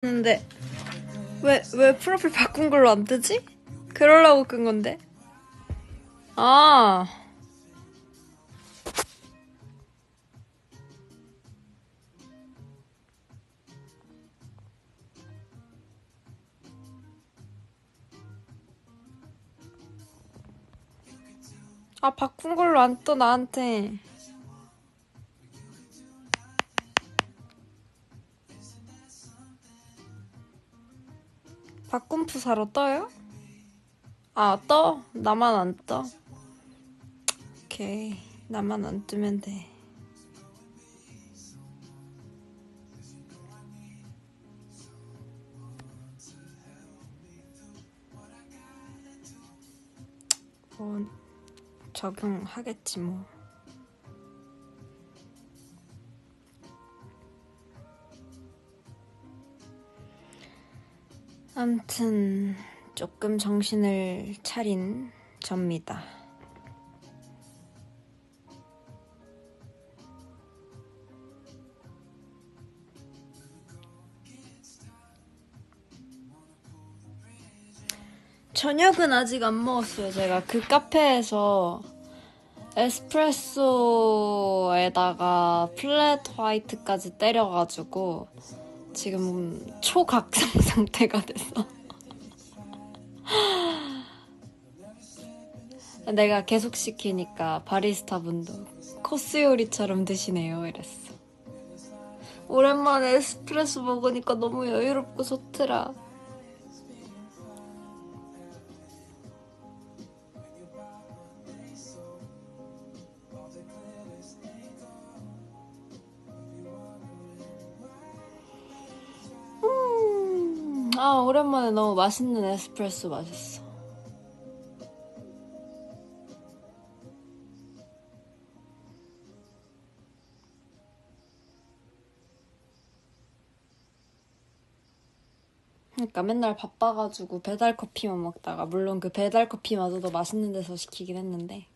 근데 왜 프로필 바꾼 걸로 안 뜨지? 그러려고 끈 건데. 아, 바꾼 걸로 안 떠, 나한테. 바꾼 푸사로 떠요? 떠? 나만 안 떠? 오케이. 나만 안 뜨면 돼. 뭐, 적응하겠지, 뭐. 암튼, 조금 정신을 차린 접니다. 저녁은 아직 안 먹었어요. 제가 그 카페에서 에스프레소에다가 플랫 화이트까지 때려가지고 지금 초각성 상태가 됐어. 내가 계속 시키니까 바리스타 분도 코스 요리처럼 드시네요 이랬어. 오랜만에 에스프레소 먹으니까 너무 여유롭고 좋더라. 오랜만에 너무 맛있는 에스프레소 마셨어. 그러니까 맨날 바빠가지고 배달 커피만 먹다가, 물론 그 배달 커피마저도 맛있는 데서 시키긴 했는데.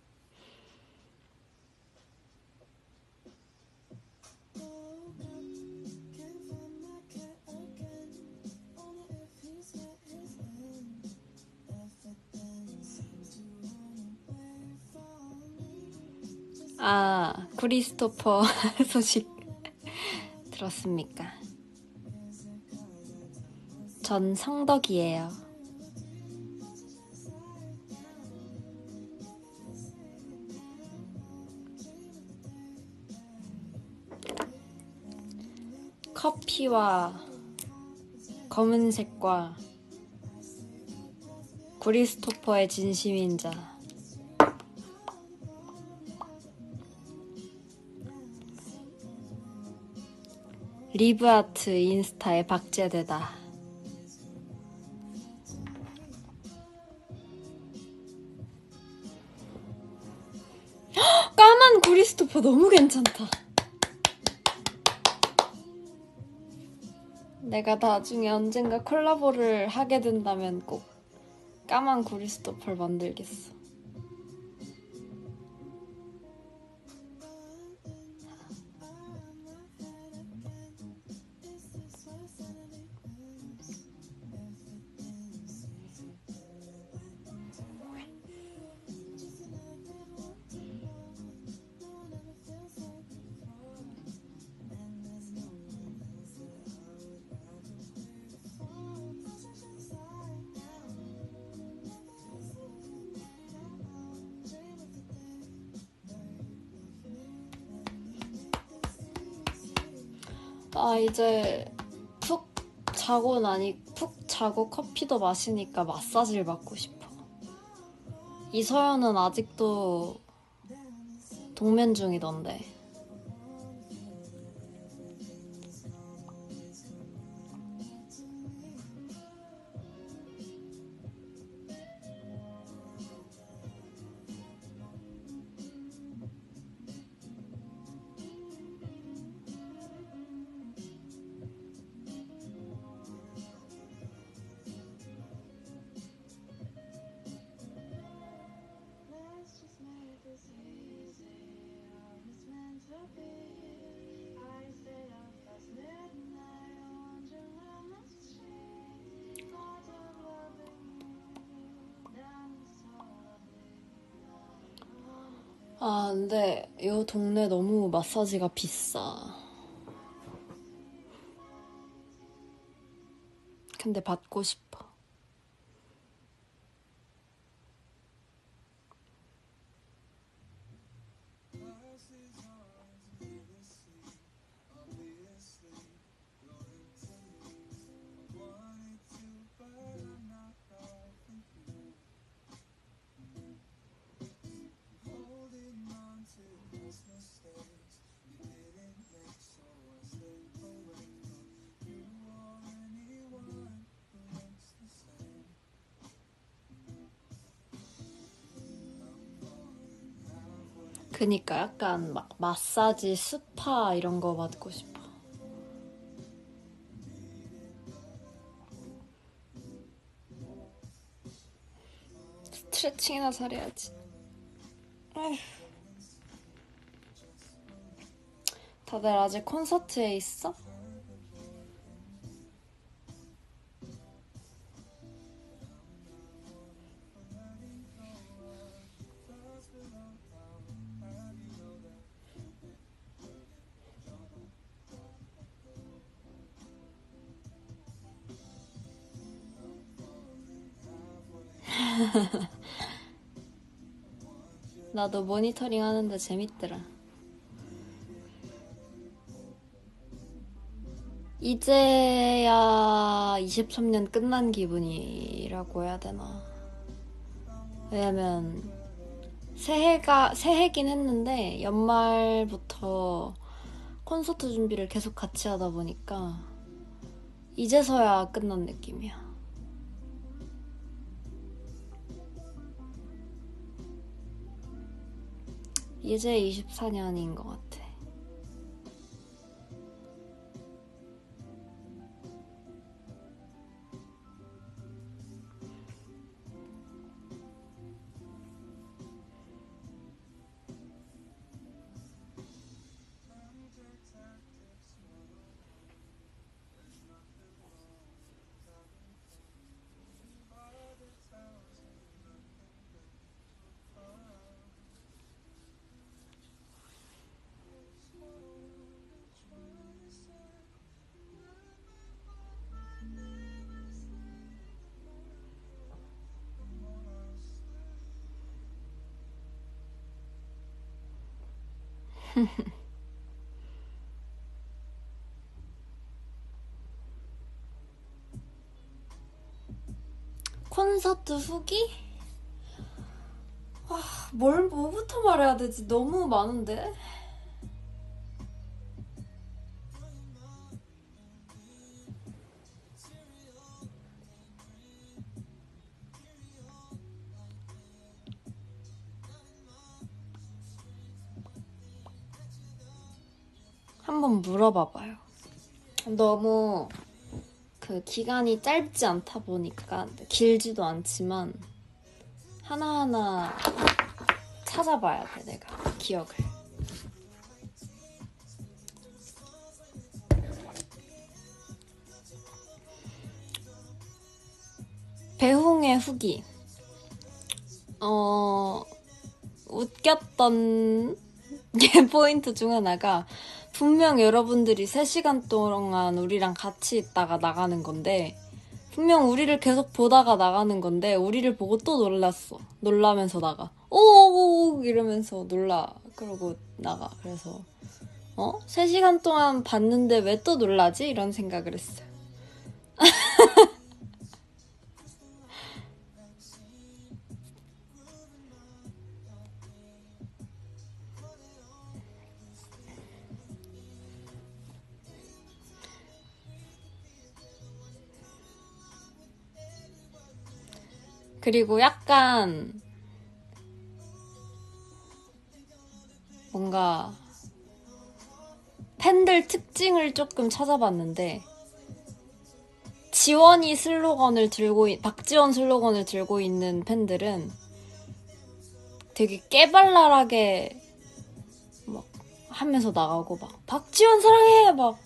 크리스토퍼 소식 들었습니까? 전 성덕이에요. 커피와 검은색과 크리스토퍼의 진심인 자. 리브아트 인스타에 박제되다. 까만 크리스토퍼 너무 괜찮다. 내가 나중에 언젠가 콜라보를 하게 된다면 꼭 까만 크리스토퍼를 만들겠어. 이제 푹 자고 커피도 마시니까 마사지를 받고 싶어. 이서연은 아직도 동면 중이던데. 아, 근데 이 동네 너무 마사지가 비싸. 근데 받고 싶어. 그니까 약간 막 마사지, 스파 이런 거 받고 싶어. 스트레칭이나 잘해야지. 에휴. 다들 아직 콘서트에 있어? 나도 모니터링 하는데 재밌더라. 이제야 23년 끝난 기분이라고 해야 되나. 왜냐면 새해긴 했는데 연말부터 콘서트 준비를 계속 같이 하다 보니까 이제서야 끝난 느낌이야. 이제 24년인 것 같아. 콘서트 후기? 뭐부터 말해야 되지? 너무 많은데? 한번 물어봐봐요. 너무 그 기간이 짧지 않다 보니까 길지도 않지만 하나하나 찾아봐야 돼, 내가 기억을. 배웅의 후기. 웃겼던 게 포인트 중 하나가 분명 여러분들이 3시간 동안 우리랑 같이 있다가 나가는 건데 분명 우리를 계속 보다가 나가는 건데 우리를 보고 또 놀랐어. 놀라면서 나가. 오 이러면서 놀라. 그러고 나가. 그래서 3시간 동안 봤는데 왜 또 놀라지? 이런 생각을 했어요. 그리고 약간 뭔가 팬들 특징을 조금 찾아봤는데 박지원 슬로건을 들고 있는 팬들은 되게 깨발랄하게 막 하면서 나가고 막 박지원 사랑해 막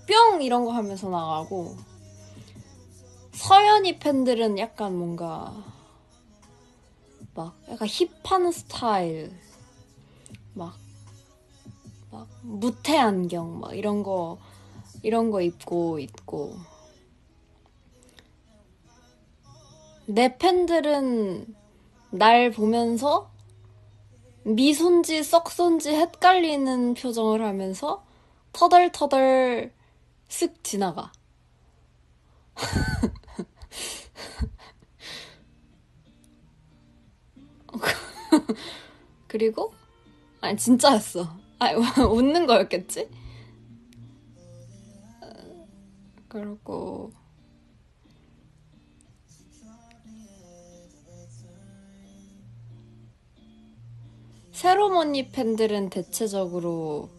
뿅 이런 거 하면서 나가고 서연이 팬들은 약간 뭔가 막 약간 힙한 스타일, 막 무태 안경 막 이런 거 입고 있고. 내 팬들은 날 보면서 미소인지 썩소인지 헷갈리는 표정을 하면서 터덜터덜 쓱 지나가. 그리고 아니 진짜였어. 아니 웃는 거였겠지? 그리고 세로머니 팬들은 대체적으로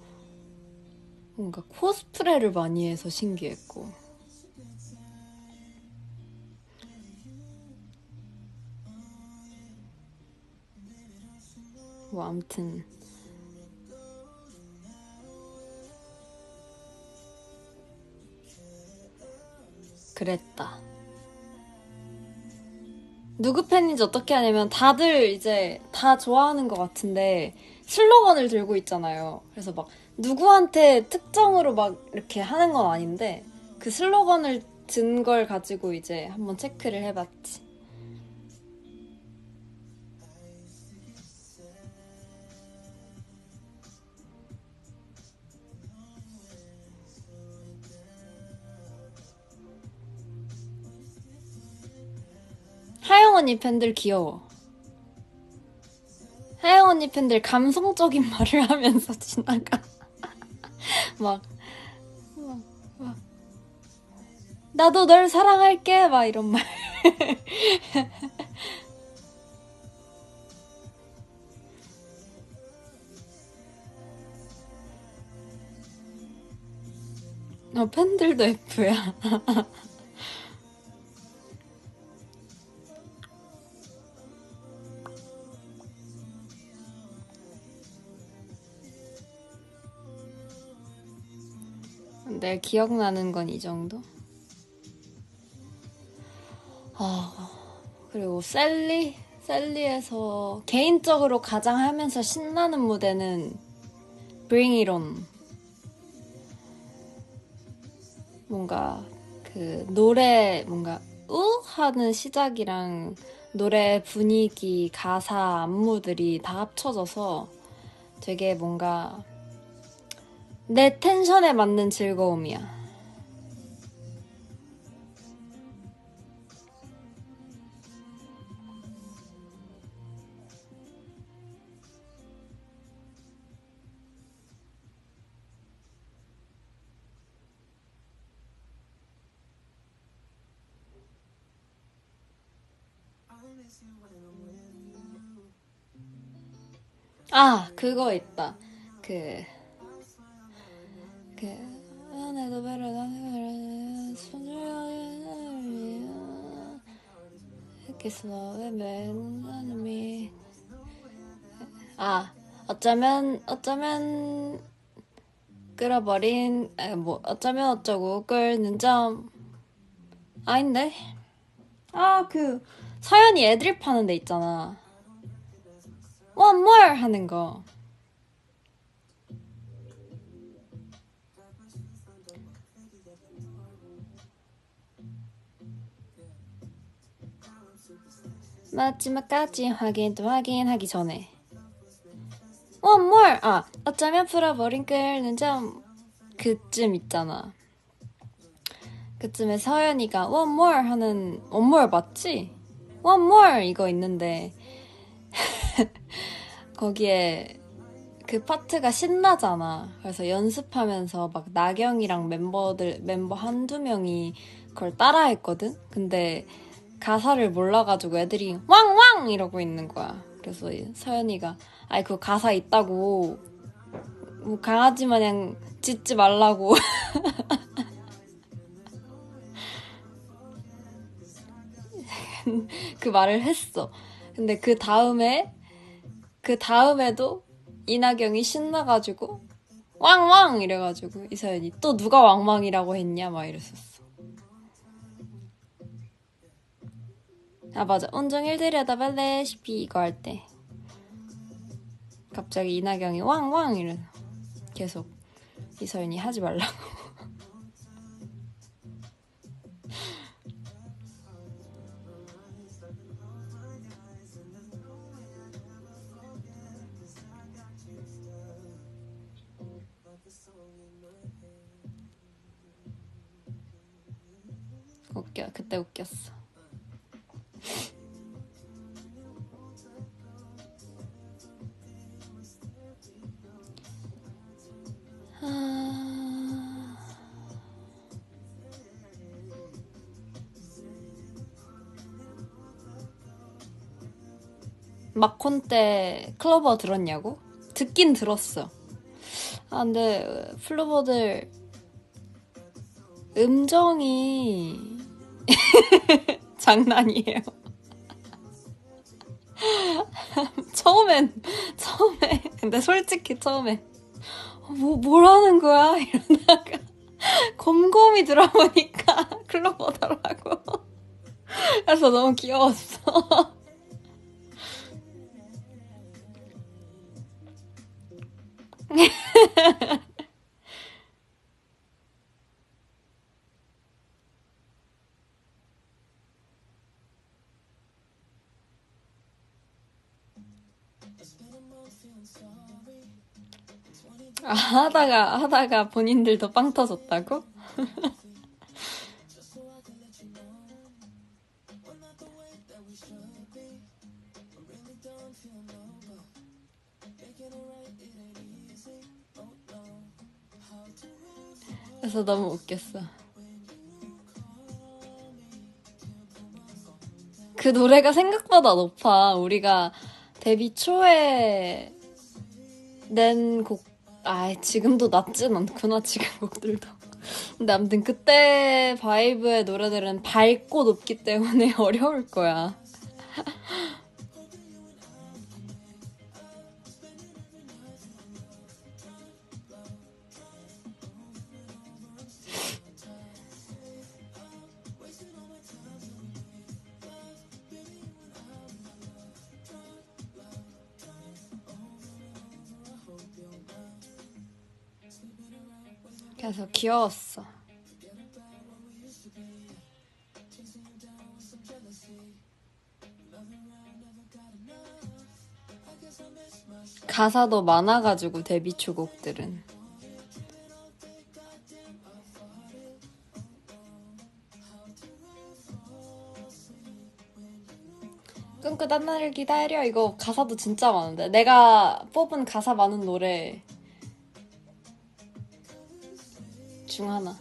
뭔가 코스프레를 많이 해서 신기했고. 뭐 아무튼 그랬다. 누구 팬인지 어떻게 하냐면 다들 이제 다 좋아하는 것 같은데 슬로건을 들고 있잖아요. 그래서 막 누구한테 특정으로 막 이렇게 하는 건 아닌데 그 슬로건을 든 걸 가지고 이제 한번 체크를 해봤지. 하영 언니 팬들 귀여워. 하영 언니 팬들 감성적인 말을 하면서 지나가. 막, 나도 널 사랑할게 막 이런 말. 팬들도 F야. 내 기억나는 건 이 정도? 그리고 셀리에서 개인적으로 가장 하면서 신나는 무대는 Bring It On. 뭔가 그 노래 뭔가 하는 시작이랑 노래 분위기, 가사, 안무들이 다 합쳐져서 되게 뭔가 내 텐션에 맞는 즐거움이야. 아, 그거 있다. 어쩌면 끌어버린, 뭐, 어쩌면 어쩌고 끌는 점. 아닌데? 서연이 애드립 하는 데 있잖아. One more! 하는 거. 마지막까지 확인 또 확인하기 전에. One more! 어쩌면 풀어버린 끌는 점. 그쯤 있잖아. 그쯤에 서연이가 One more 하는, One more 맞지? One more! 이거 있는데, 거기에 그 파트가 신나잖아. 그래서 연습하면서 막 나경이랑 멤버 한두 명이 그걸 따라했거든? 근데 가사를 몰라가지고 애들이 왕왕! 이러고 있는 거야. 그래서 서연이가 아이 그거 가사 있다고 뭐 강아지 마냥 짖지 말라고 그 말을 했어. 근데 그 다음에도 이나경이 신나가지고 왕왕 이래가지고 이서연이 또 누가 왕왕이라고 했냐 막 이랬었어. 아 맞아, 온종일 들여다봐 레시피 이거 할 때 갑자기 이나경이 왕왕 이러서 계속 이서연이 하지 말라고. 웃겨, 그때 웃겼어. 마콘 때 클로버 들었냐고? 듣긴 들었어. 아 근데 플로버들 음정이 장난이에요. 처음에 근데 솔직히 처음에 뭘 하는 거야? 이러다가 곰곰이 들어보니까 클로버더라고. 그래서 너무 귀여웠어. 아, 하다가 본인들도 빵 터졌다고? 그래서 너무 웃겼어. 그 노래가 생각보다 높아. 우리가 데뷔 초에 낸 곡, 지금도 낮진 않구나, 지금 곡들도. 근데 아무튼 그때 바이브의 노래들은 밝고 높기 때문에 어려울 거야. 그래서 귀여웠어. 가사도 많아가지고 데뷔 초 곡들은. 꿈꾸던 나를 기다려 이거 가사도 진짜 많은데 내가 뽑은 가사 많은 노래 중 하나.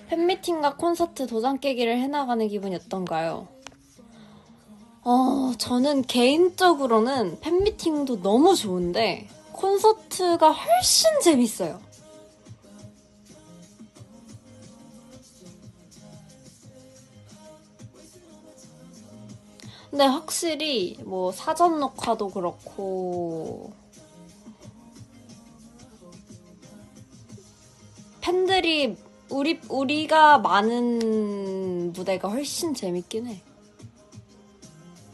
팬미팅과 콘서트 도장 깨기를 해나가는 기분이 어떤가요? 저는 개인적으로는 팬미팅도 너무 좋은데 콘서트가 훨씬 재밌어요. 근데 확실히 뭐 사전 녹화도 그렇고 팬들이 우리가 많은 무대가 훨씬 재밌긴 해.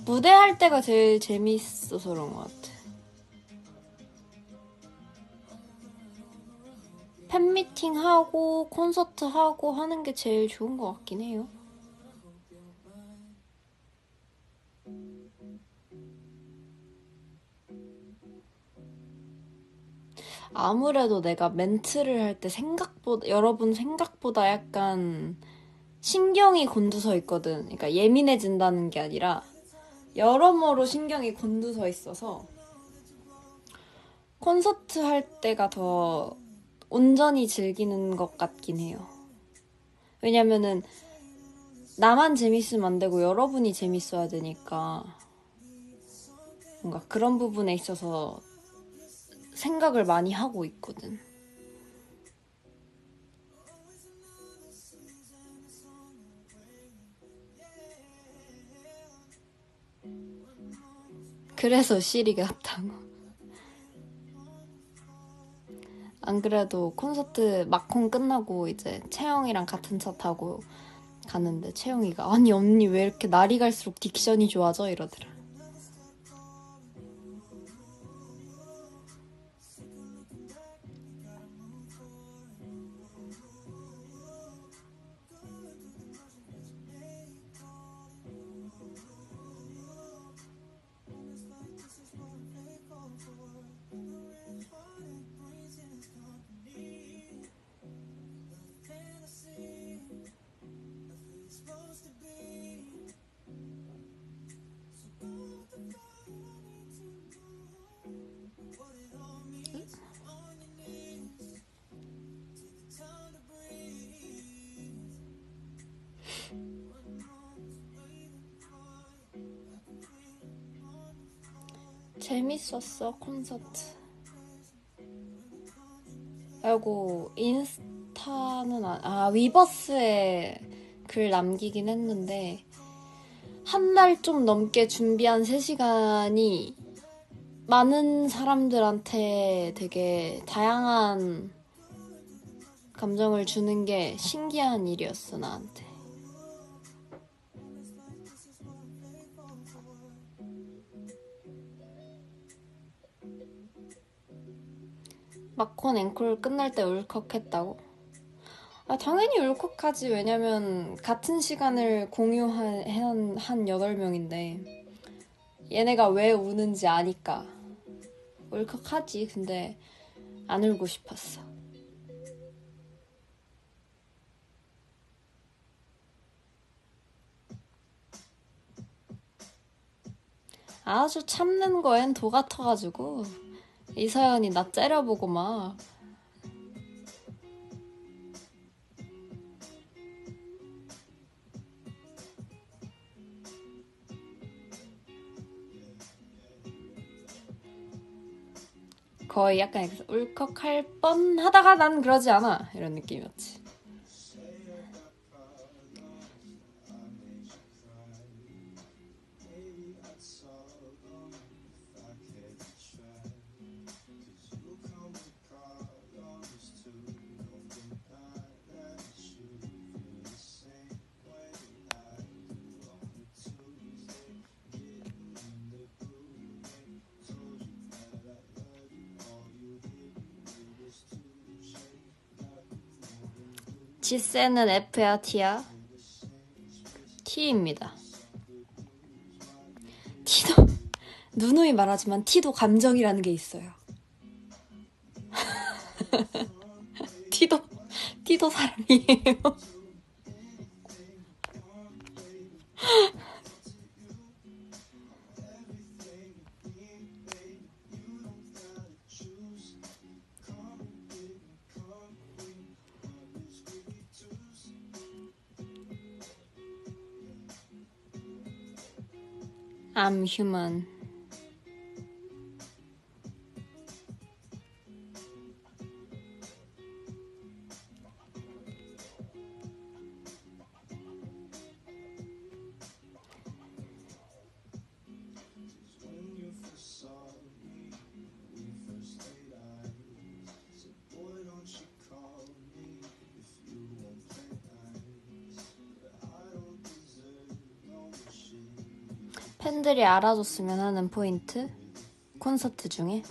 무대 할 때가 제일 재밌어서 그런 것 같아. 팬미팅 하고 콘서트 하고 하는 게 제일 좋은 것 같긴 해요. 아무래도 내가 멘트를 할 때 여러분 생각보다 약간 신경이 곤두서 있거든. 그러니까 예민해진다는 게 아니라 여러모로 신경이 곤두서 있어서 콘서트 할 때가 더 온전히 즐기는 것 같긴 해요. 왜냐면은 나만 재밌으면 안 되고 여러분이 재밌어야 되니까 뭔가 그런 부분에 있어서 생각을 많이 하고 있거든. 그래서 시리 같다고. 안 그래도 콘서트 막콘 끝나고 이제 채영이랑 같은 차 타고 갔는데 채영이가 아니 언니 왜 이렇게 날이 갈수록 딕션이 좋아져? 이러더라. 재밌었어 콘서트. 그리고 인스타는 위버스에 글 남기긴 했는데 한 달 좀 넘게 준비한 3시간이 많은 사람들한테 되게 다양한 감정을 주는 게 신기한 일이었어 나한테. 마콘 앵콜 끝날 때 울컥했다고? 당연히 울컥하지. 왜냐면 같은 시간을 공유한 한 8명인데 얘네가 왜 우는지 아니까 울컥하지. 근데 안 울고 싶었어. 아주 참는 거엔 도 같아가지고 이서연이 나 째려보고 막 거의 약간 울컥할 뻔 하다가 난 그러지 않아 이런 느낌이었지. 지세는 F야 T야? T입니다. T도 누누이 말하지만 T도 감정이라는 게 있어요. T도 사람이에요. I'm human. 팬들이 알아줬으면 하는 포인트? 콘서트 중에?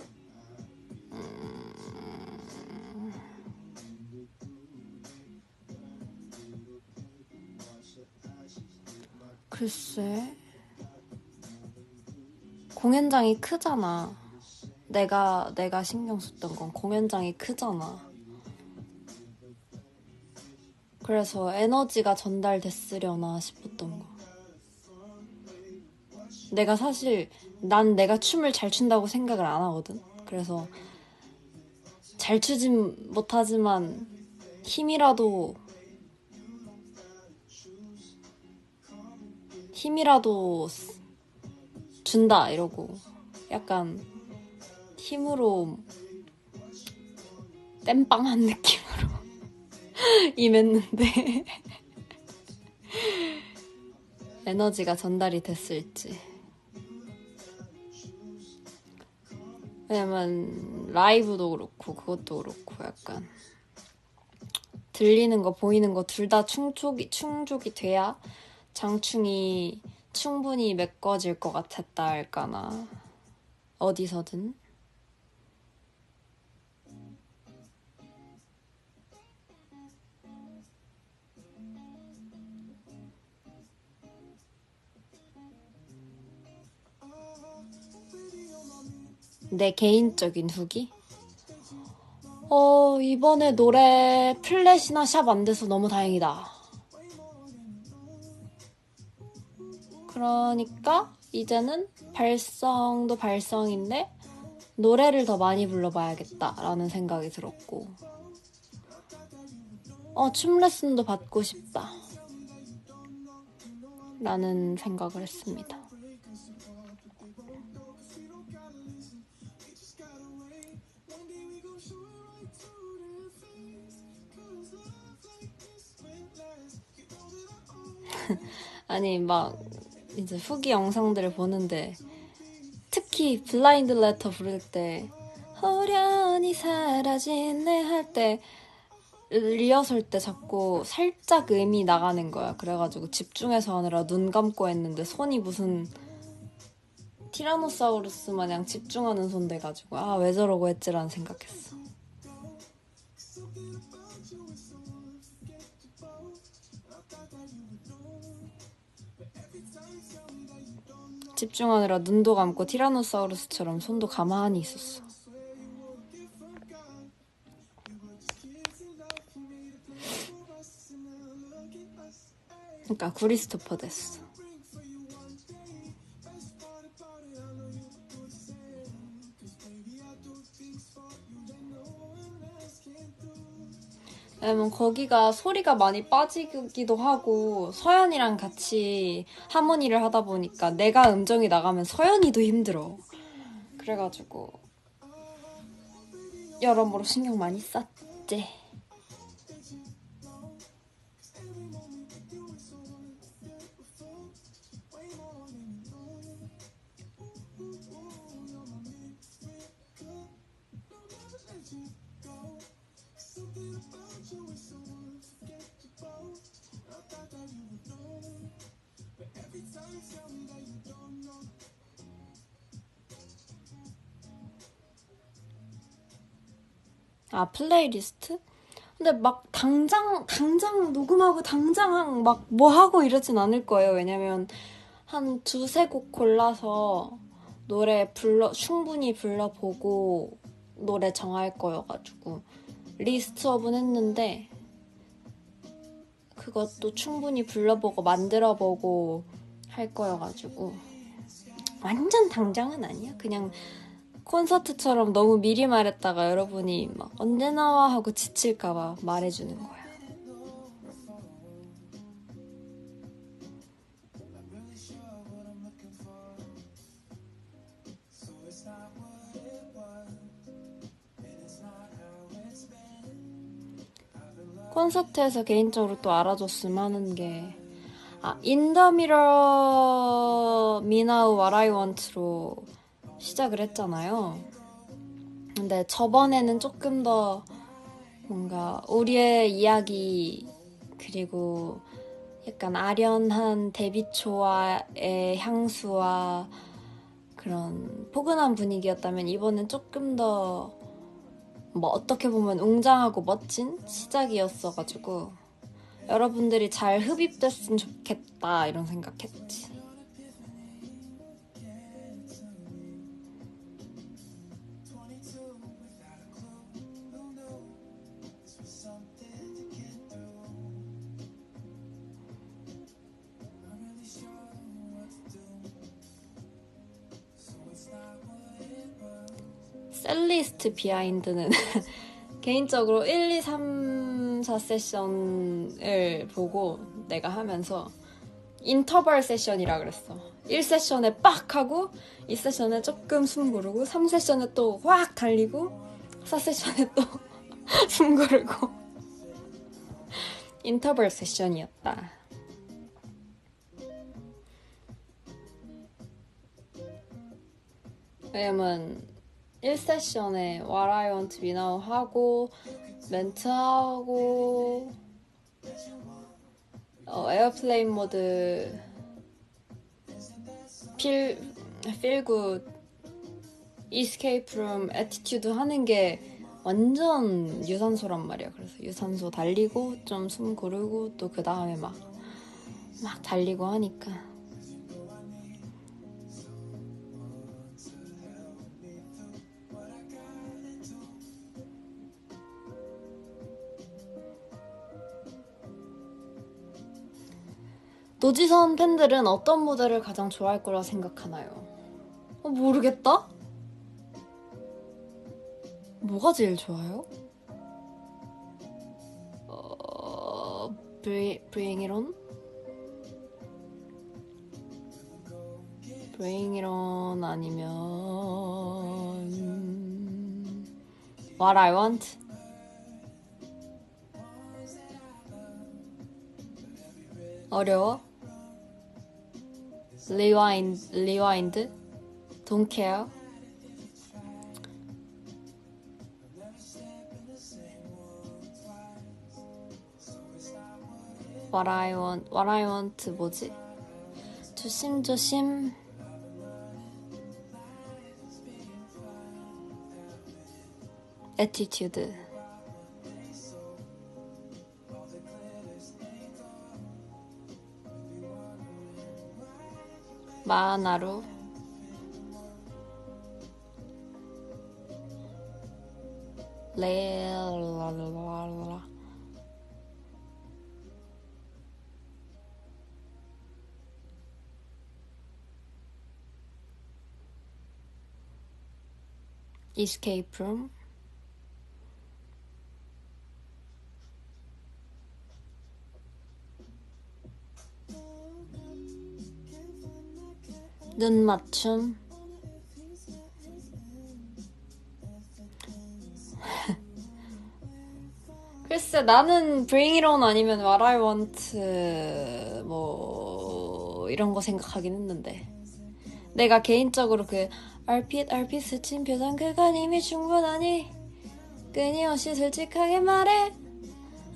글쎄, 공연장이 크잖아. 내가 신경 썼던 건 공연장이 크잖아. 그래서 에너지가 전달됐으려나 싶었던 거. 내가 사실 내가 춤을 잘 춘다고 생각을 안 하거든. 그래서 잘 추진 못하지만 힘이라도 준다 이러고 약간 힘으로 땜빵한 느낌으로 임했는데 에너지가 전달이 됐을지. 왜냐면 라이브도 그렇고 그것도 그렇고 약간 들리는 거 보이는 거 둘 다 충족이 돼야 장충이 충분히 메꿔질 것 같았다 할까나. 어디서든. 내 개인적인 후기? 이번에 노래 플랫이나 샵 안 돼서 너무 다행이다. 그러니까 이제는 발성도 발성인데 노래를 더 많이 불러봐야겠다라는 생각이 들었고, 춤 레슨도 받고 싶다 라는 생각을 했습니다. 아니 막 이제 후기 영상들을 보는데 특히 블라인드 레터 부를 때 호련히 사라지네 할 때 리허설 때 자꾸 살짝 음이 나가는 거야. 그래가지고 집중해서 하느라 눈 감고 했는데 손이 무슨 티라노사우루스 마냥 집중하는 손 돼가지고 왜 저러고 했지라는 생각했어. 집중하느라 눈도 감고 티라노사우루스처럼 손도 가만히 있었어. 그러니까 구리스토퍼 됐어. 왜냐면 거기가 소리가 많이 빠지기도 하고 서연이랑 같이 하모니를 하다 보니까 내가 음정이 나가면 서연이도 힘들어. 그래가지고 여러모로 신경 많이 썼지. 플레이리스트? 근데 막 당장 녹음하고 당장 막 뭐 하고 이러진 않을 거예요. 왜냐면 한 두세 곡 골라서 노래 충분히 불러보고 노래 정할 거여가지고 리스트업은 했는데 그것도 충분히 불러보고 만들어보고 할 거여가지고 완전 당장은 아니야. 그냥 콘서트처럼 너무 미리 말했다가 여러분이 막 언제 나와 하고 지칠까봐 말해주는 거야. 콘서트에서 개인적으로 또 알아줬으면 하는 게 In the Mirror, Me Now, What I Want로 시작을 했잖아요. 근데 저번에는 조금 더 뭔가 우리의 이야기 그리고 약간 아련한 데뷔 초와의 향수와 그런 포근한 분위기였다면 이번엔 조금 더 뭐 어떻게 보면 웅장하고 멋진 시작이었어가지고 여러분들이 잘 흡입됐으면 좋겠다 이런 생각했지. 셀리스트 비하인드는 개인적으로 1, 2, 3, 4 세션을 보고 내가 하면서 인터벌 세션이라 그랬어. 1세션에 빡 하고 2세션에 조금 숨 고르고 3세션에 또 확 달리고 4세션에 또 숨 고르고 인터벌 세션이었다. 왜냐면 1세션에 What I Want Me Now 하고 멘트하고 에어플레인 모드 feel good escape from attitude 하는 게 완전 유산소란 말이야. 그래서 유산소 달리고 좀 숨 고르고 또 그 다음에 막 달리고 하니까. 노지선 팬들은 어떤 무대를 가장 좋아할 거라 생각하나요? 모르겠다? 뭐가 제일 좋아요? Bring It On? Bring It On 아니면 What I Want? 어려워? Rewind? Don't Care? What I Want 뭐지? 조심조심. Attitude. 마나루. 레랄랄라. Escape Room. 눈 맞춤. 글쎄 나는 Bring It On 아니면 What I Want 뭐 이런 거 생각하긴 했는데 내가 개인적으로 그 얼핏 스친 표정 그건 이미 충분하니 끊임없이 솔직하게 말해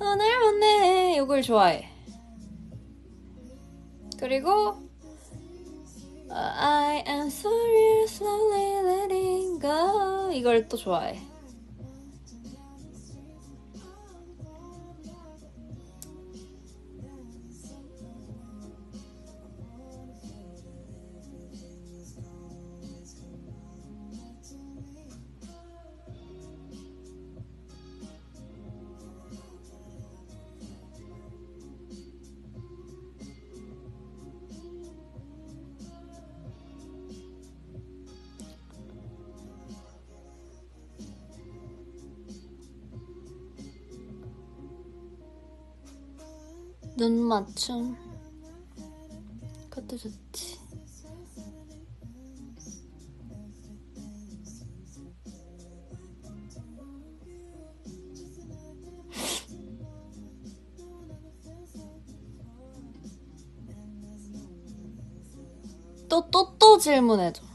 오늘 못내 이걸 좋아해. 그리고 I am sorry slowly letting go 이걸 또 좋아해. 눈 맞춤 그것도 좋지. 또 질문해줘.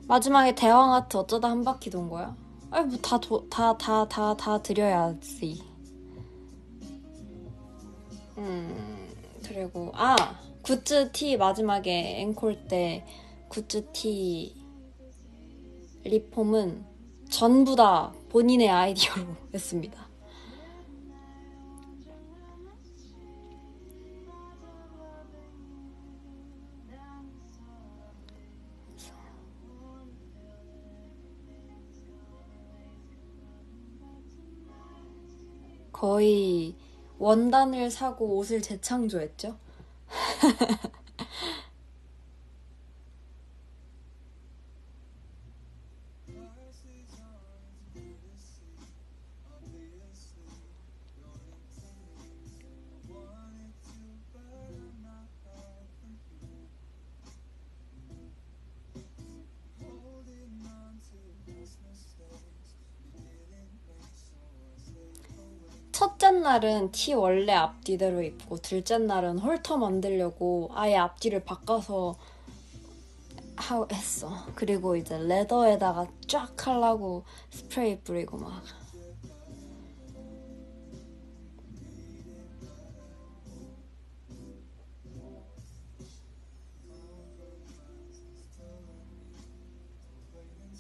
마지막에 대왕하트 어쩌다 한 바퀴 돈 거야? 아니 뭐 다 드려야지. 그리고 굿즈 티 마지막에 앵콜 때 굿즈 티 리폼은 전부 다 본인의 아이디어로 했습니다. 거의 원단을 사고 옷을 재창조했죠. 날은 티 원래 앞뒤대로 입고 둘째 날은 홀터 만들려고 아예 앞뒤를 바꿔서 했어. 그리고 이제 레더에다가 쫙 하려고 스프레이 뿌리고 막.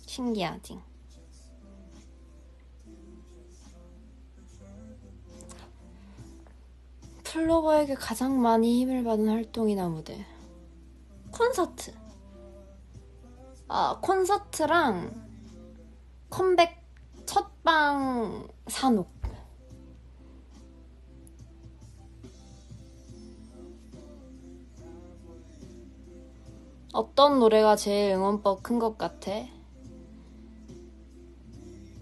신기하지? 플로버에게 가장 많이 힘을 받은 활동이나 무대. 콘서트. 콘서트랑 컴백 첫방 산옥. 어떤 노래가 제일 응원법 큰 것 같아?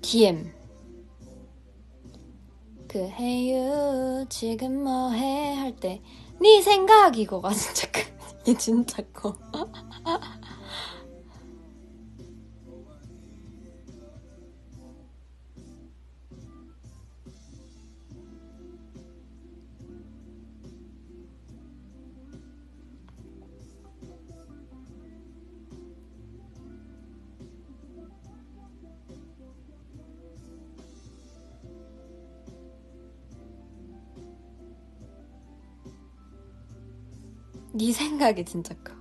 DM. 그 헤유 지금 뭐해 할 때 네 생각 이거가 진짜 이게 진짜 커. 네 생각이 진짜 커.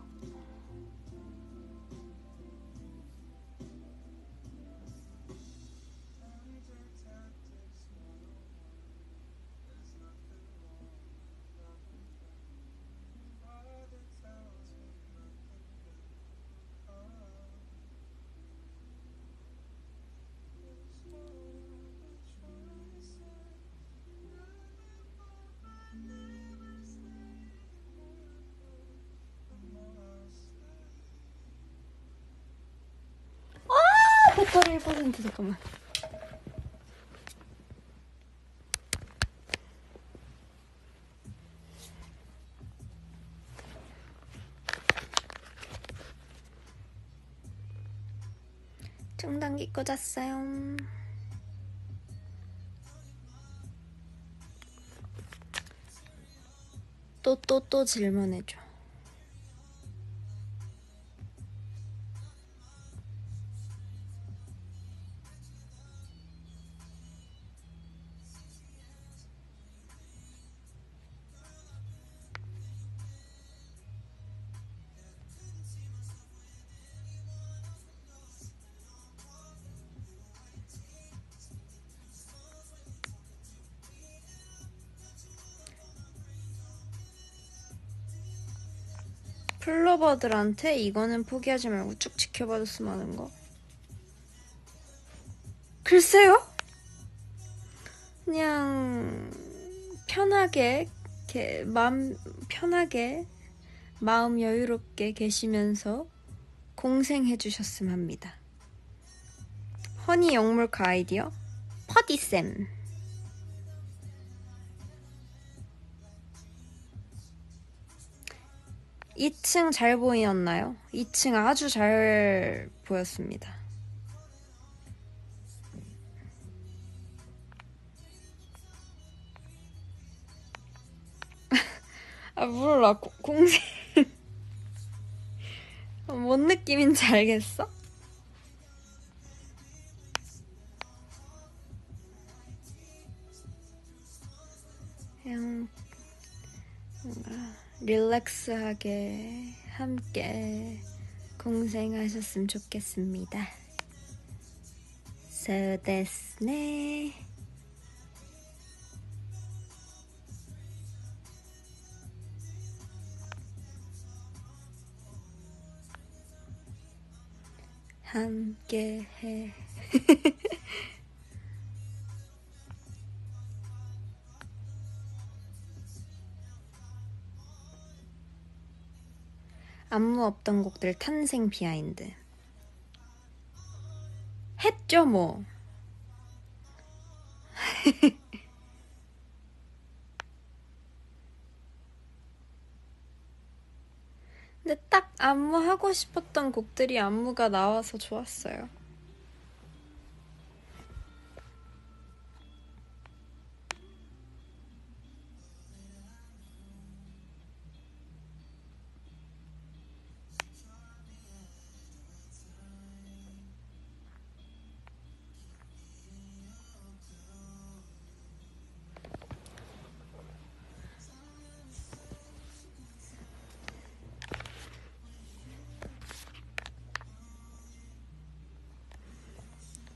배터리 1% 잠깐만. 중단기 꽂았어요. 또 질문해줘. 플로버들한테 이거는 포기하지 말고 쭉 지켜봐줬으면 하는 거? 글쎄요? 그냥 편하게 이렇게 편하게 마음 여유롭게 계시면서 공생해주셨으면 합니다. 허니 영물카 아이디어 퍼디쌤. 2층 잘 보이었나요? 2층 아주 잘 보였습니다. 몰라. 공생 뭔 느낌인지 알겠어? 그냥 뭔가 릴렉스하게 함께 공생하셨으면 좋겠습니다. Soですね. 함께해. 안무 없던 곡들 탄생 비하인드. 했죠 뭐. 근데 딱 안무 하고 싶었던 곡들이 안무가 나와서 좋았어요.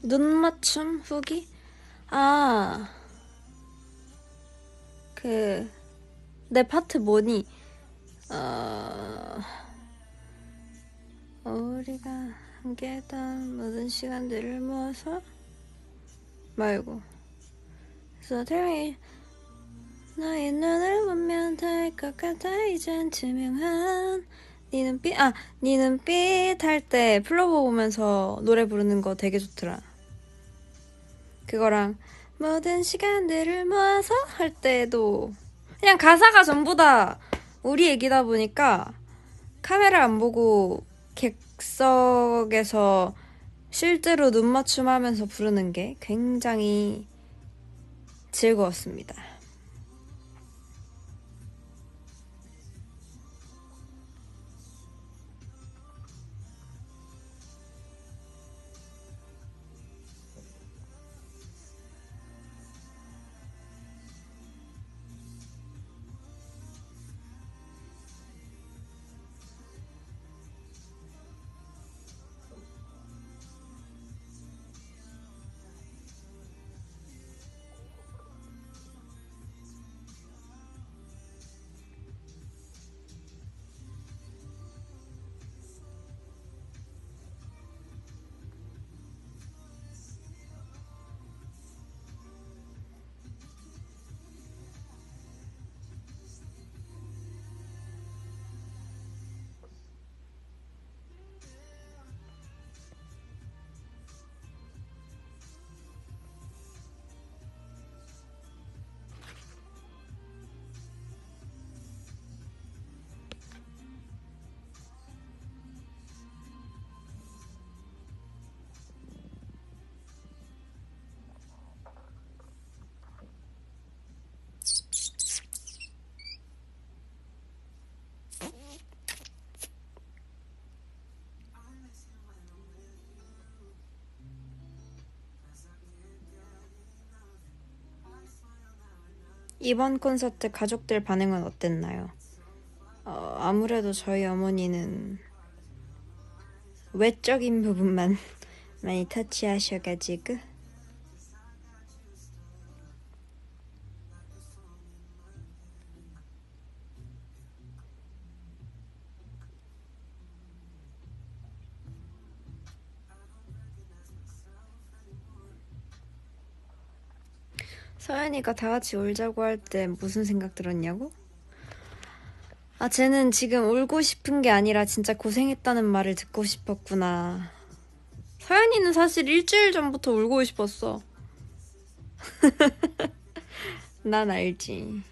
눈 맞춤 후기? 아, 내 파트 뭐니? 어, 우리가 함께했던 모든 시간들을 모아서 말고. So tell me, 너의 눈을 보면 될 것 같아. 이젠 투명한 네 눈빛 할 때 플로버 보면서 노래 부르는 거 되게 좋더라. 그거랑 모든 시간들을 모아서 할 때도 그냥 가사가 전부 다 우리 얘기다 보니까 카메라 안 보고 객석에서 실제로 눈 맞춤하면서 부르는 게 굉장히 즐거웠습니다. 이번 콘서트 가족들 반응은 어땠나요? 아무래도 저희 어머니는 외적인 부분만 많이 터치하셔가지고 서연이가 다 같이 울자고 할 때 무슨 생각 들었냐고? 쟤는 지금 울고 싶은 게 아니라 진짜 고생했다는 말을 듣고 싶었구나. 서연이는 사실 일주일 전부터 울고 싶었어. 난 알지.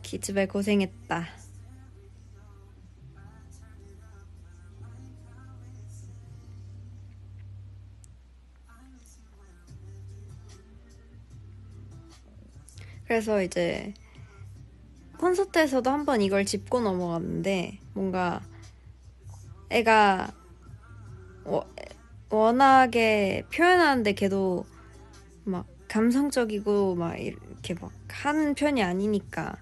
기집애 고생했다. 그래서 이제 콘서트에서도 한번 이걸 짚고 넘어갔는데 뭔가 애가 워낙에 표현하는데 걔도 막 감성적이고 막 이렇게 막 하는 편이 아니니까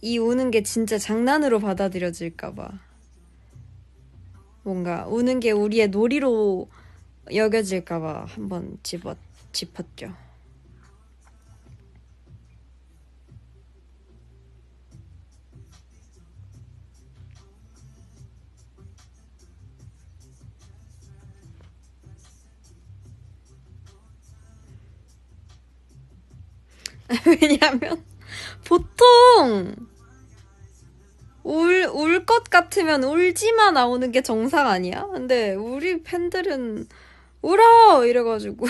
이 우는 게 진짜 장난으로 받아들여질까봐 뭔가 우는 게 우리의 놀이로 여겨질까봐 한번 짚었죠. 왜냐면 보통 울 것 같으면 울지마 나오는 게 정상 아니야? 근데 우리 팬들은 울어! 이래가지고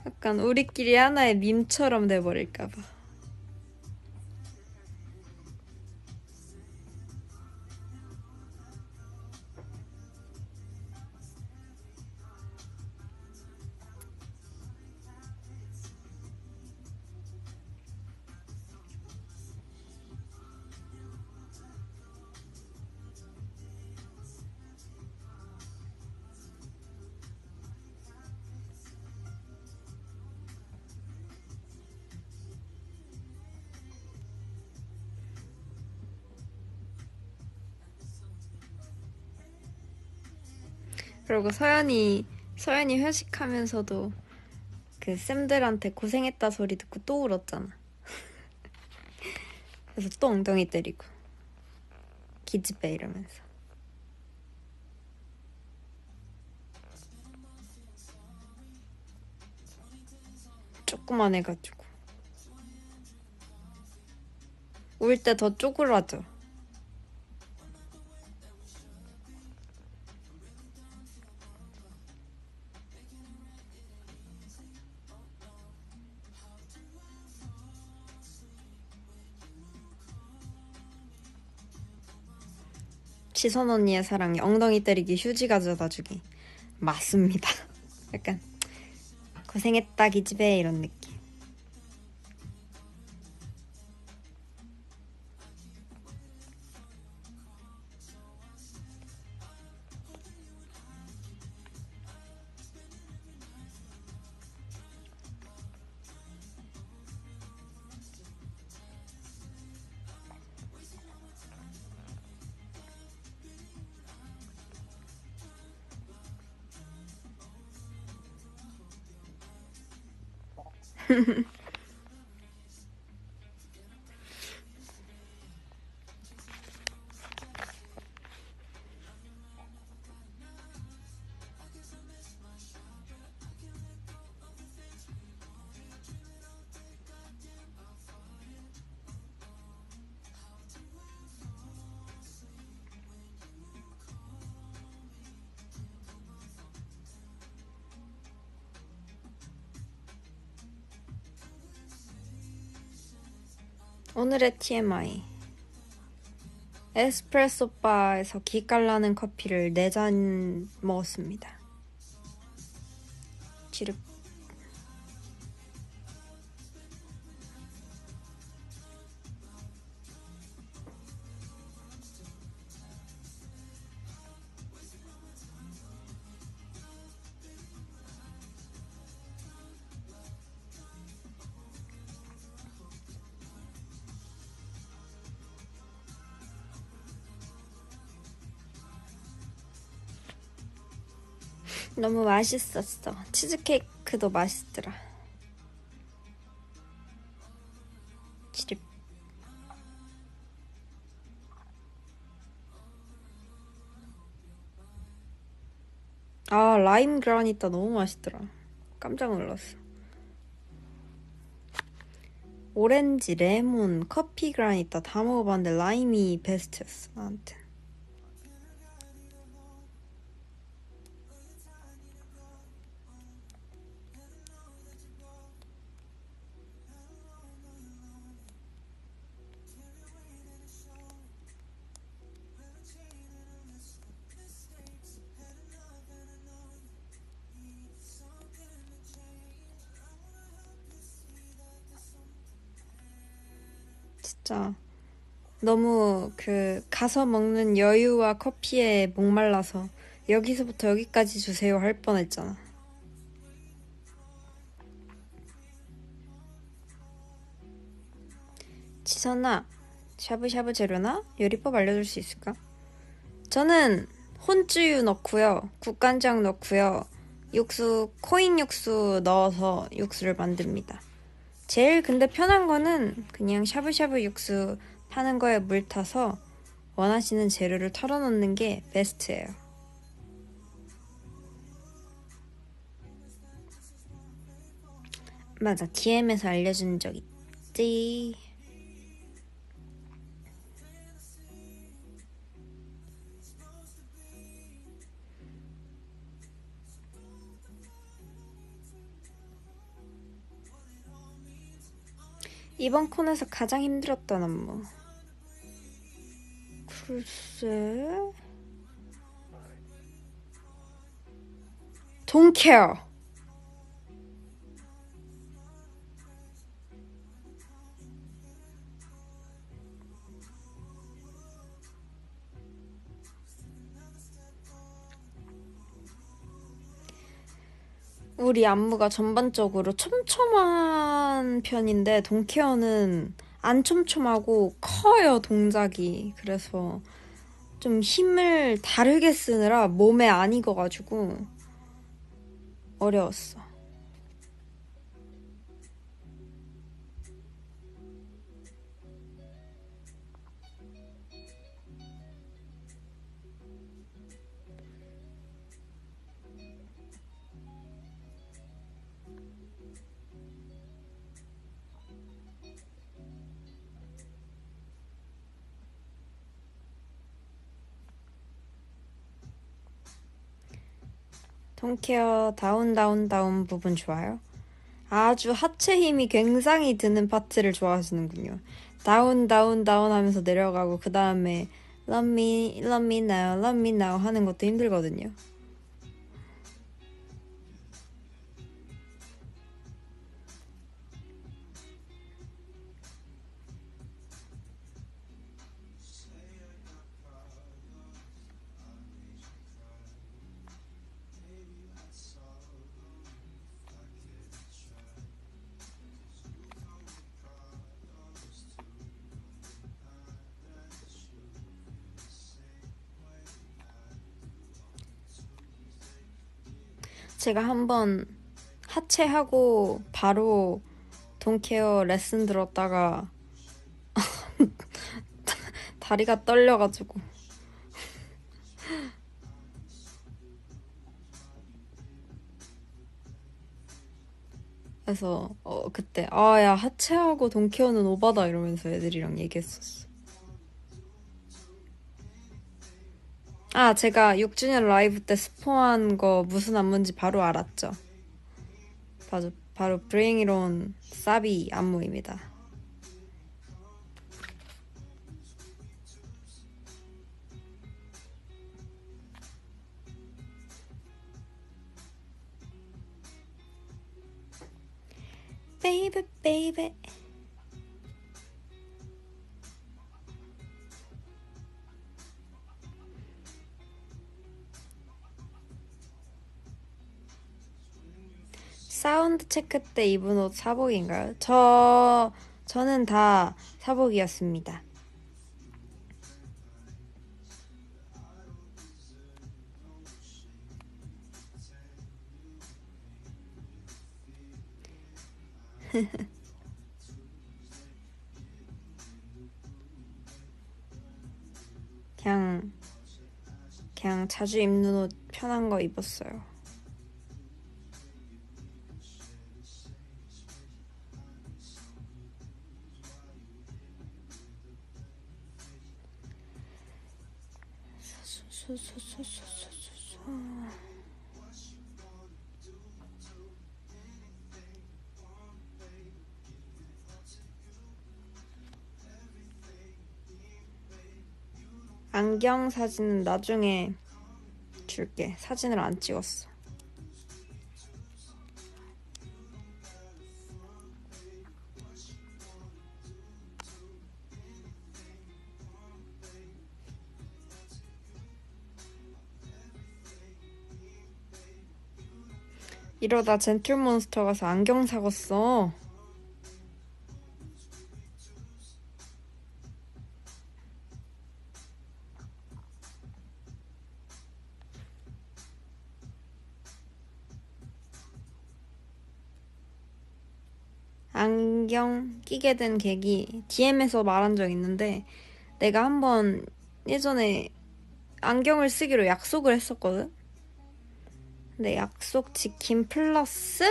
약간 우리끼리 하나의 밈처럼 돼버릴까봐. 그리고 서연이 회식하면서도 그 쌤들한테 고생했다 소리 듣고 또 울었잖아. 그래서 또 엉덩이 때리고 기집애 이러면서. 조그만 해가지고 울 때 더 쪼그라져. 지선 언니의 사랑이 엉덩이 때리기 휴지 가져다 주기. 맞습니다. 약간 고생했다 기집애 이런 느낌. 오늘의 TMI. 에스프레소 바에서 기깔나는 커피를 4잔 먹었습니다. 지릅. 너무 맛있었어. 치즈케이크도 맛있더라. 지립. 아, 라임 그라니타 너무 맛있더라. 깜짝 놀랐어. 오렌지, 레몬, 커피 그라니타 다 먹어봤는데 라임이 베스트였어, 나한테. 진짜 너무 가서 먹는 여유와 커피에 목말라서 여기서부터 여기까지 주세요 할 뻔했잖아. 지선아, 샤브샤브 재료나 요리법 알려줄 수 있을까? 저는 혼쯔유 넣고요, 국간장 넣고요, 육수, 코인 육수 넣어서 육수를 만듭니다. 제일 근데 편한 거는 그냥 샤브샤브 육수 파는 거에 물 타서 원하시는 재료를 털어 넣는 게 베스트예요. 맞아, DM에서 알려준 적 있지. 이번 콘에서 가장 힘들었던 안무. 글쎄... Don't care. 우리 안무가 전반적으로 촘촘한 편인데 동케어는 안 촘촘하고 커요, 동작이. 그래서 좀 힘을 다르게 쓰느라 몸에 안 익어가지고 어려웠어. 통케어 다운 다운 다운 부분 좋아요? 아주 하체 힘이 굉장히 드는 파트를 좋아하시는군요. 다운 다운 다운 하면서 내려가고 그 다음에 Love me now, love me now 하는 것도 힘들거든요. 제가 한번 하체하고 바로 돈케어 레슨 들었다가 다리가 떨려가지고 그래서 그때 야 하체하고 돈케어는 오바다 이러면서 애들이랑 얘기했었어. 제가 6주년 라이브 때 스포한 거 무슨 안무인지 바로 알았죠. 바로 Bring It On 사비 안무입니다. Baby, baby. 사운드 체크 때 입은 옷 사복인가요? 저는 다 사복이었습니다. 그냥 자주 입는 옷 편한 거 입었어요. 안경 사진은 나중에 줄게. 사진을 안 찍었어. 이러다 젠틀몬스터 가서 안경 사겠어. 안경 끼게 된 계기 DM에서 말한 적 있는데 내가 한번 예전에 안경을 쓰기로 약속을 했었거든? 근데 약속 지킴 플러스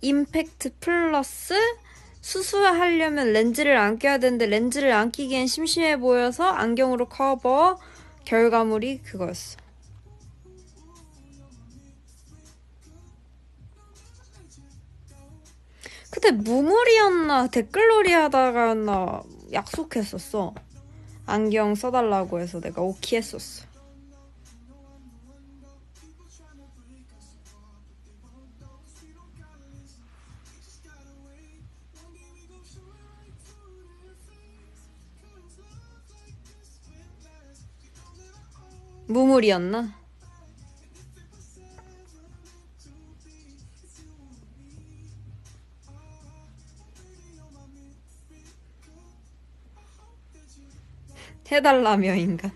임팩트 플러스 수수하려면 렌즈를 안 껴야 되는데 렌즈를 안 끼기엔 심심해 보여서 안경으로 커버 결과물이 그거였어. 그때 무물이었나 댓글놀이 하다가였나 약속했었어. 안경 써달라고 해서 내가 오케이 했었어. 무물이었나? 해달라며 인간.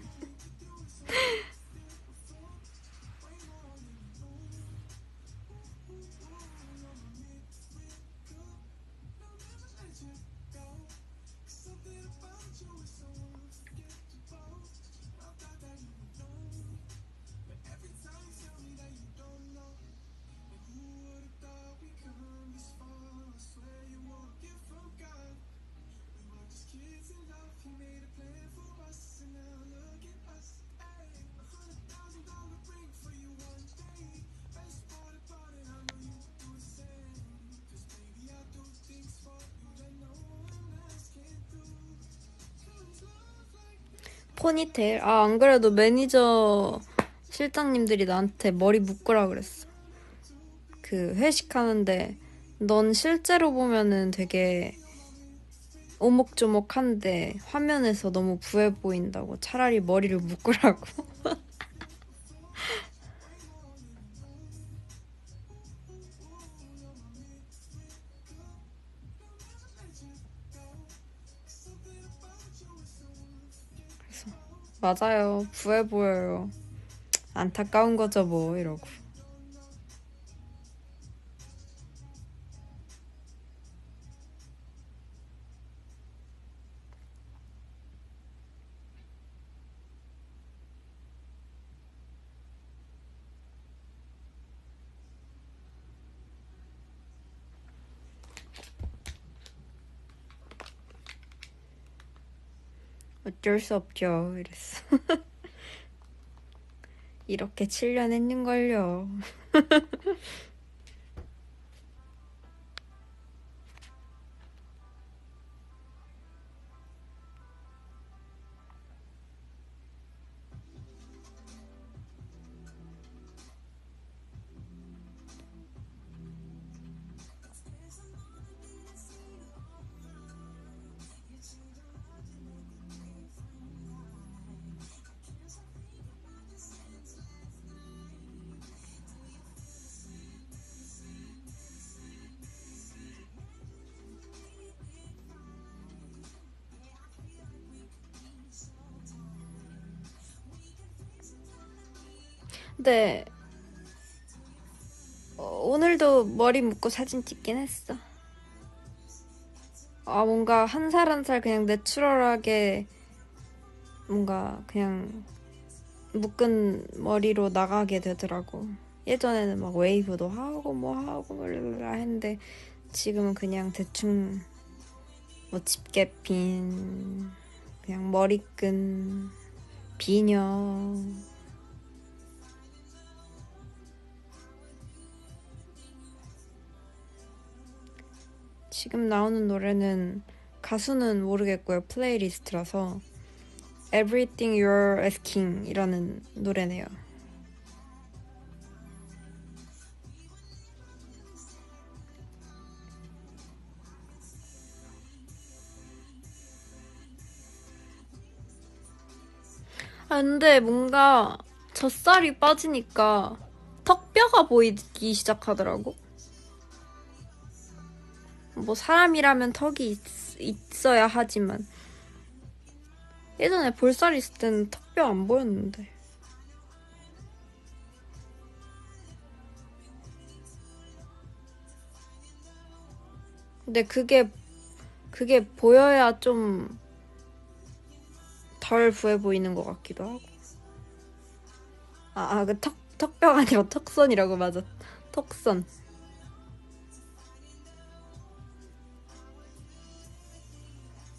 포니테일? 아, 안 그래도 매니저 실장님들이 나한테 머리 묶으라 그랬어. 그 회식하는데 넌 실제로 보면은 되게 오목조목한데 화면에서 너무 부해 보인다고 차라리 머리를 묶으라고. 그래서 맞아요. 부해 보여요. 안타까운 거죠 뭐 이러고. 어쩔 수 없죠 이랬어. 이렇게 7년 했는걸요. 근데 오늘도 머리 묶고 사진 찍긴 했어. 아, 뭔가 한 살 한 살 그냥 내추럴하게 뭔가 그냥 묶은 머리로 나가게 되더라고. 예전에는 막 웨이브도 하고 뭐 하고 했는데 지금은 그냥 대충 뭐 집게핀, 그냥 머리끈, 비녀. 지금 나오는 노래는 가수는 모르겠고요. 플레이리스트라서 Everything You're Asking 이라는 노래네요. 아, 근데 뭔가 젖살이 빠지니까 턱뼈가 보이기 시작하더라고. 뭐 사람이라면 턱이 있어야 하지만 예전에 볼살 있을 때는 턱뼈 안 보였는데. 근데 그게 보여야 좀 덜 부해 보이는 것 같기도 하고. 그 턱뼈가 아니라 턱선이라고. 맞아. 턱선.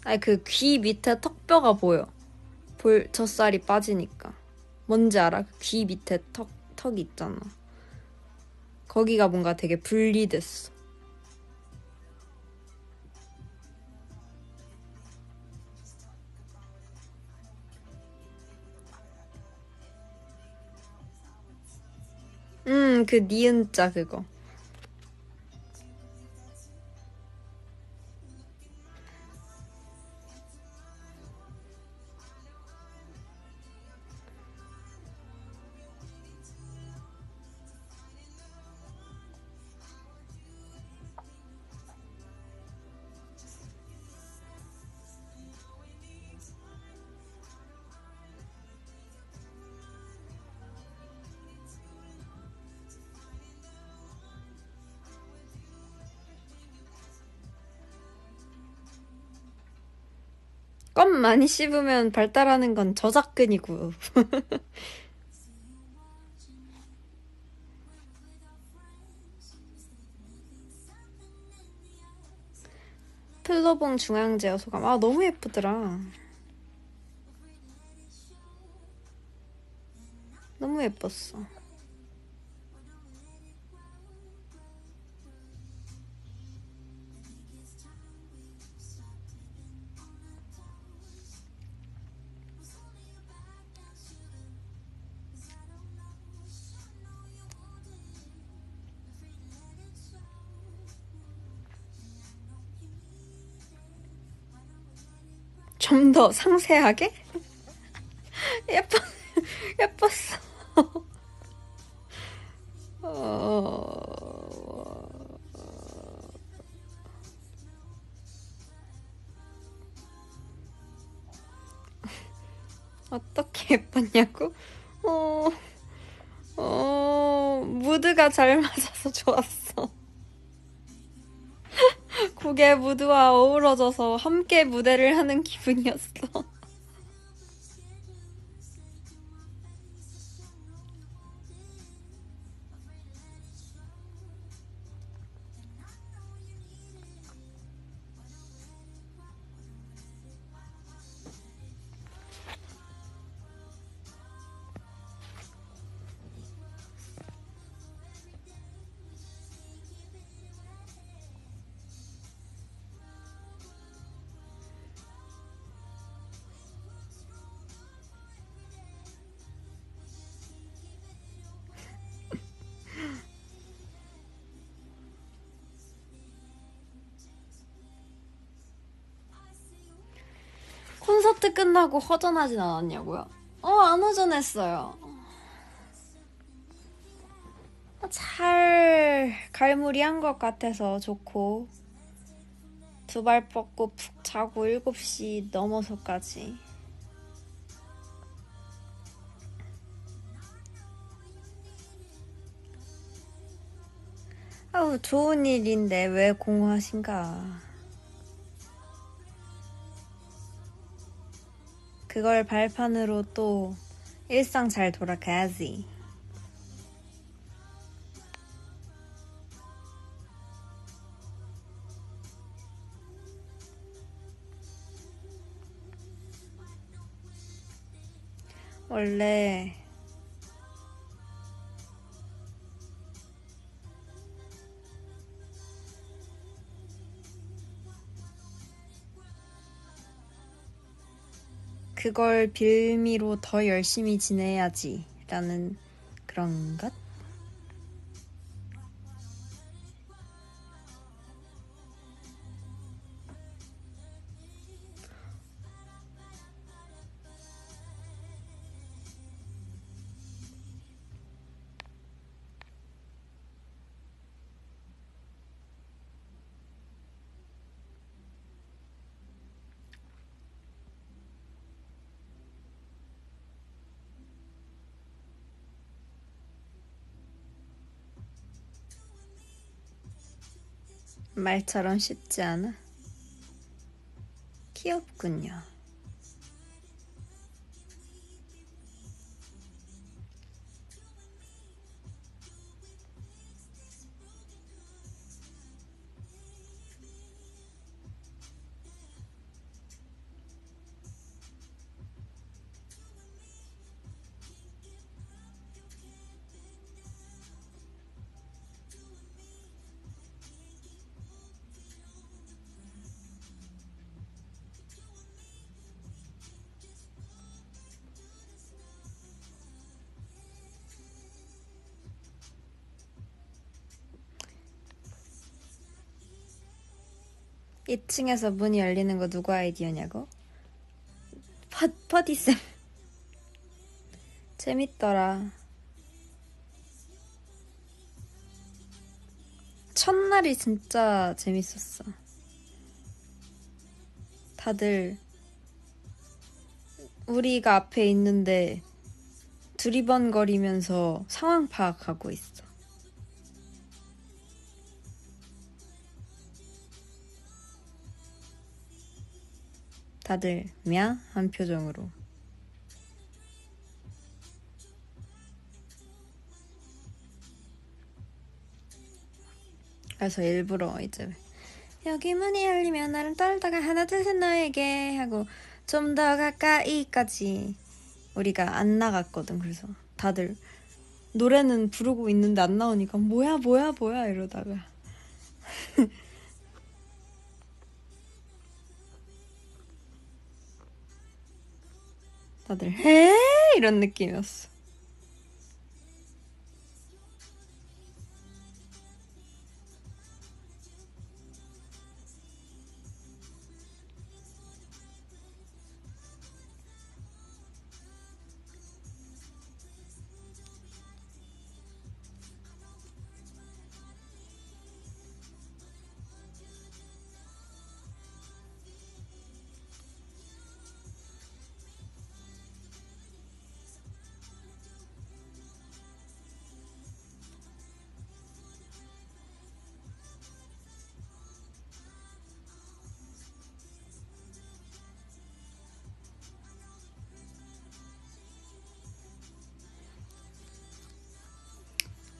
아니, 그 귀 밑에 턱뼈가 보여. 젖살이 빠지니까. 뭔지 알아? 그 귀 밑에 턱 있잖아. 거기가 뭔가 되게 분리됐어. 그 니은자 그거. 껌 많이 씹으면 발달하는 건 저작근이고. 플로봉 중앙제어 소감. 아, 너무 예쁘더라. 너무 예뻤어. 좀 더 상세하게? 예뻤, 예뻤어. 어... 어떻게 예뻤냐고? 어, 무드가 잘 맞아서 좋았어. 곡의 무드와 어우러져서 함께 무대를 하는 기분이었어. 콘서트 끝나고 허전하진 않았냐고요? 안 허전했어요. 잘 갈무리한 것 같아서 좋고, 두 발 뻗고 푹 자고 7시 넘어서까지. 아우, 좋은 일인데 왜 공허하신가. 그걸 발판으로 또 일상 잘 돌아가야지. 원래 그걸 빌미로 더 열심히 지내야지 라는 그런 것? 말처럼 쉽지 않아? 귀엽군요. 이 층에서 문이 열리는 거 누구 아이디어냐고? 퍼디쌤. 재밌더라. 첫날이 진짜 재밌었어. 다들 우리가 앞에 있는데 두리번거리면서 상황 파악하고 있어. 다들 한 표정으로. 그래서 일부러 이제 여기 문이 열리면 나를 떨다가 하나 둘 셋 너에게 하고 좀 더 가까이까지 우리가 안 나갔거든. 그래서 다들 노래는 부르고 있는데 안 나오니까 뭐야 이러다가 다들 에 이런 느낌이었어.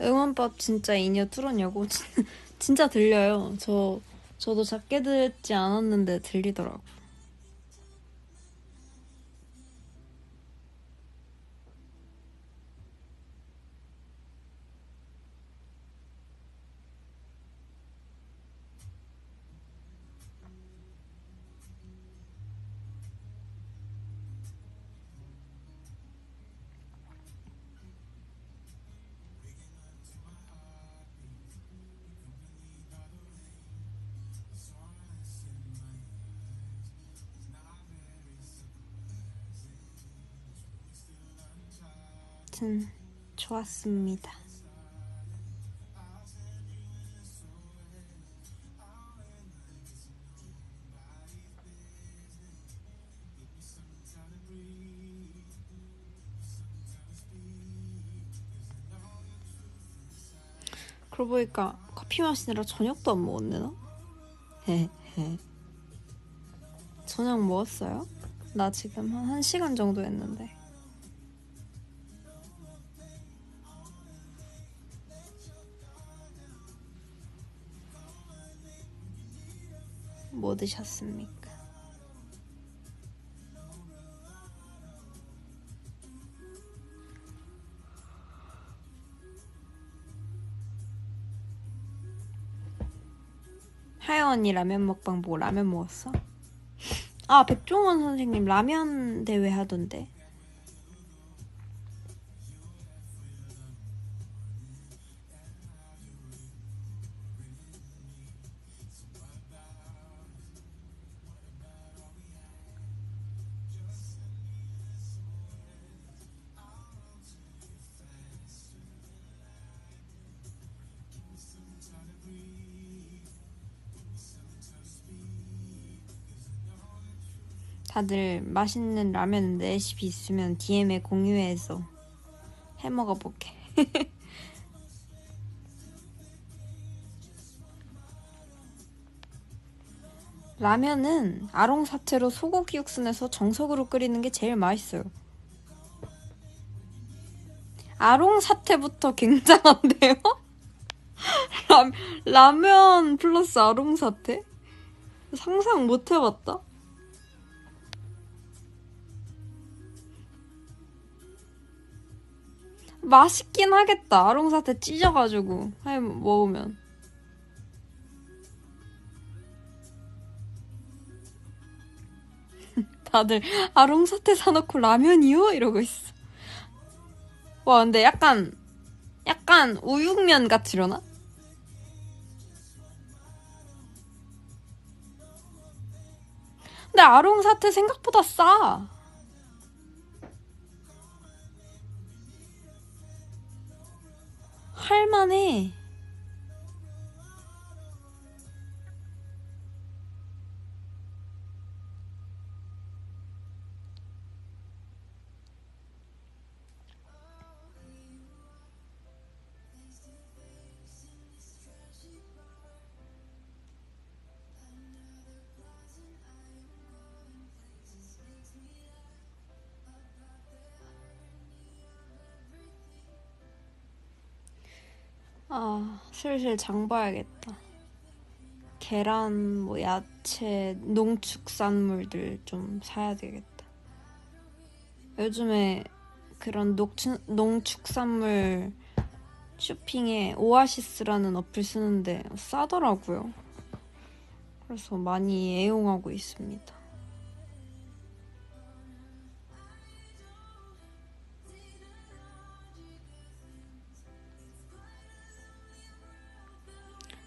응원법 진짜 이녀 뚫었냐고? 진짜 들려요. 저도 작게 듣지 않았는데 들리더라고. 좋았습니다. 그러고 보니까 커피 마시느라 저녁도 안 먹었네 나? 헤헤. 저녁 먹었어요? 나 지금 한 1시간 정도 했는데. 뭐 드셨습니까? 하영 언니 라면 먹방 보고 라면 먹었어? 아, 백종원 선생님 라면 대회 하던데. 다들 맛있는 라면 레시피 있으면 DM에 공유해서 해 먹어볼게. 라면은 아롱사태로 소고기 육수 내서 정석으로 끓이는 게 제일 맛있어요. 아롱사태부터 굉장한데요? 라면 플러스 아롱사태? 상상 못 해봤다. 맛있긴 하겠다. 아롱사태 찢어가지고 먹으면. 다들 아롱사태 사놓고 라면이요? 이러고 있어. 와, 근데 약간 우육면 같으려나? 근데 아롱사태 생각보다 싸. 할만해. 아, 슬슬 장 봐야겠다. 계란, 뭐 야채, 농축산물들 좀 사야 되겠다. 요즘에 그런 농축산물 쇼핑에 오아시스라는 어플 쓰는데 싸더라고요. 그래서 많이 애용하고 있습니다.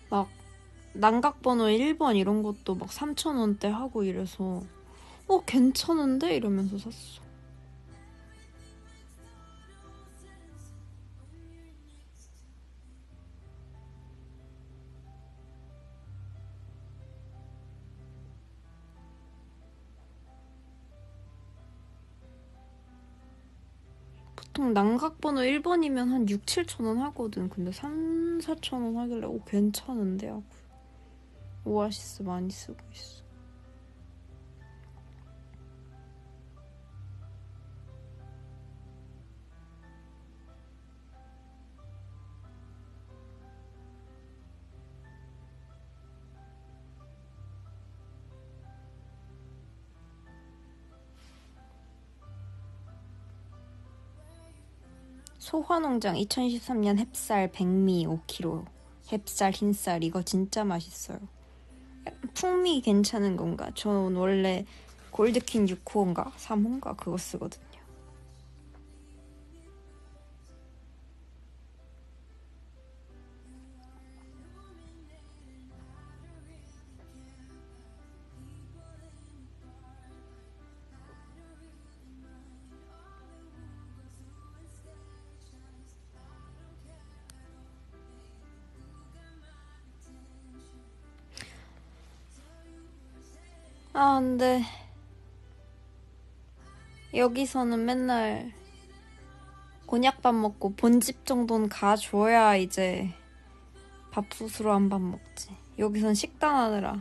막 난각번호 1번 이런 것도 막 3,000원대 하고 이래서 괜찮은데? 이러면서 샀어. 보통 난각번호 1번이면 한 6, 7,000원 하거든. 근데 3, 4,000원 하길래 괜찮은데 하고 오아시스 많이 쓰고 있어. 소화농장 2013년 햅쌀 백미 5kg. 햅쌀 흰쌀 이거 진짜 맛있어요. 풍미 괜찮은 건가? 전 원래 골드킨 6호인가 3호인가 그거 쓰거든요. 아, 근데 여기서는 맨날 곤약밥 먹고 본집 정도는 가줘야 이제 밥솥으로 한 밥 먹지. 여기선 식단 하느라.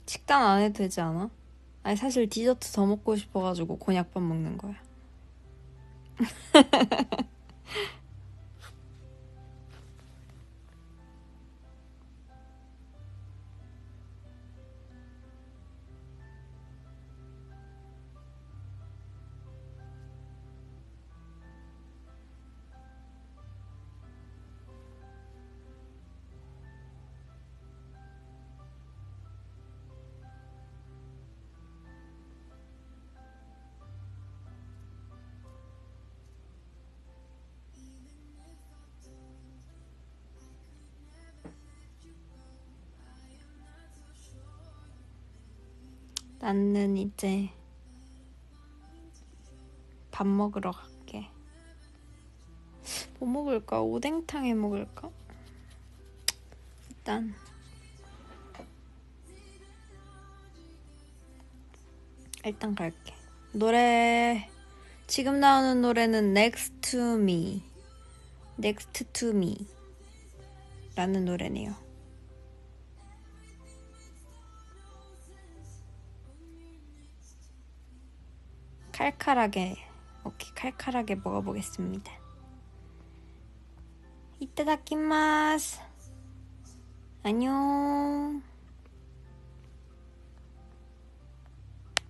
식단 안 해도 되지 않아? 아니 사실 디저트 더 먹고 싶어가지고 곤약밥 먹는 거야. 나는 이제 밥 먹으러 갈게. 뭐 먹을까? 오뎅탕 해 먹을까? 일단 갈게. 노래 지금 나오는 노래는 Next to Me, Next to Me 라는 노래네요. 칼칼하게, 오케이, 칼칼하게 먹어보겠습니다. 이따다키마스. 안녕.